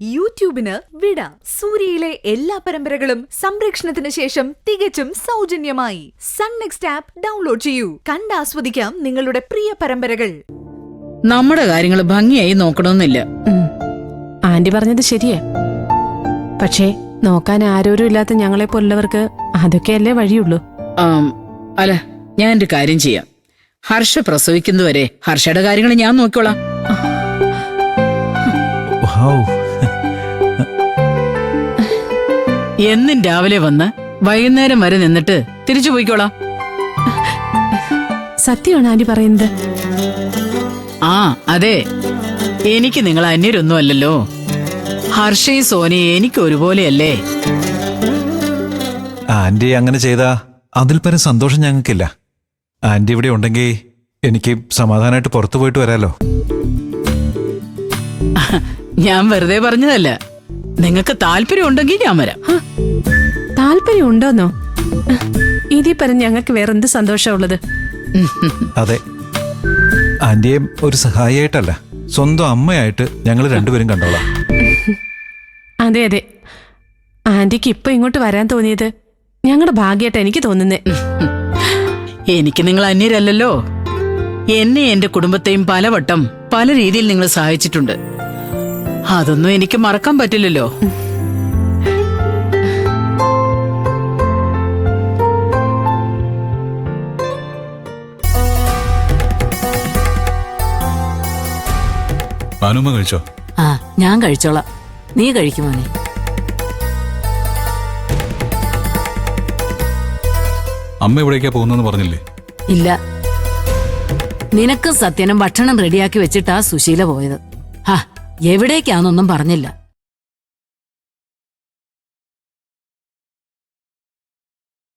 യൂട്യൂബിന് വിട. സൂര്യയിലെ എല്ലാ പരമ്പരകളും സംരക്ഷണത്തിന് ശേഷം തികച്ചും സൗജന്യമായി സൺ നെക്സ്റ്റ് ആപ്പ് ഡൗൺലോഡ് ചെയ്യൂ. കണ്ടാസ്വദിക്കാം നിങ്ങളുടെ പ്രിയ പരമ്പരകൾ. നമ്മുടെ കാര്യങ്ങൾ ഭംഗിയായി നോക്കണമെന്നില്ല. ആന്റി പറഞ്ഞത് ശരിയാ. പക്ഷേ നോക്കാൻ ആരോരും ഇല്ലാത്ത ഞങ്ങളെ പോലുള്ളവർക്ക് അതൊക്കെയല്ലേ വഴിയുള്ളൂ. അല്ല, ഞാൻ ഒരു കാര്യം ചെയ്യാം. ഹർഷ പ്രസവിക്കുന്നതുവരെ ഹർഷയുടെ കാര്യങ്ങൾ ഞാൻ നോക്കിക്കോളാം. എന്നും രാവിലെ വന്ന് വൈകുന്നേരം വരെ നിന്നിട്ട് തിരിച്ചു പോയിക്കോളാം. സത്യമാണ് ആന്റി പറയുന്നത്. ആ അതെ, എനിക്ക് നിങ്ങൾ അന്യരൊന്നും അല്ലല്ലോ. ഹർഷയും സോനയും എനിക്ക് ഒരുപോലെയല്ലേ. ആന്റി അങ്ങനെ ചെയ്താ അതിൽ പരം സന്തോഷം ഞങ്ങൾക്കില്ല. ആന്റി ഇവിടെ ഉണ്ടെങ്കിൽ എനിക്ക് സമാധാനമായിട്ട് പുറത്തു പോയിട്ട് വരാലോ. ഞാൻ വെറുതെ പറഞ്ഞതല്ല. നിങ്ങൾക്ക് താല്പര്യം ഉണ്ടെങ്കിൽ ഞാൻ വരാം. താല്പര്യം ഉണ്ടോന്നോ? ഇതിൽ പരം ഞങ്ങൾക്ക് വേറെന്ത് സന്തോഷമുള്ളത്? അതെ, ആന്റിയെ ഒരു സഹായിയായിട്ടല്ല, സ്വന്തം അമ്മയായിട്ട് ഞങ്ങൾ രണ്ടുപേരും കണ്ടോളാം. അതെ അതെ, ആന്റിക്ക് ഇപ്പൊ ഇങ്ങോട്ട് വരാൻ തോന്നിയത് ഞങ്ങളുടെ ഭാഗ്യമായിട്ട് എനിക്ക് തോന്നുന്നേ. എനിക്ക് നിങ്ങൾ അന്യരല്ലല്ലോ. എന്നെ എന്റെ കുടുംബത്തെയും പലവട്ടം പല രീതിയിൽ നിങ്ങൾ സഹായിച്ചിട്ടുണ്ട്. അതൊന്നും എനിക്ക് മറക്കാൻ പറ്റില്ലല്ലോ. മാനുമ്മ കഴിച്ചോ? ആ, ഞാൻ കഴിച്ചോളാം. നീ കഴിക്കുമോ? നീ അമ്മ എവിടേക്കാ പോകുന്നെന്ന് പറഞ്ഞില്ലേ? ഇല്ല, നിനക്കും സത്യനും ഭക്ഷണം റെഡിയാക്കി വെച്ചിട്ടാ സുശീല പോയത്. ഹാ, എവിടേക്കാന്നൊന്നും പറഞ്ഞില്ല.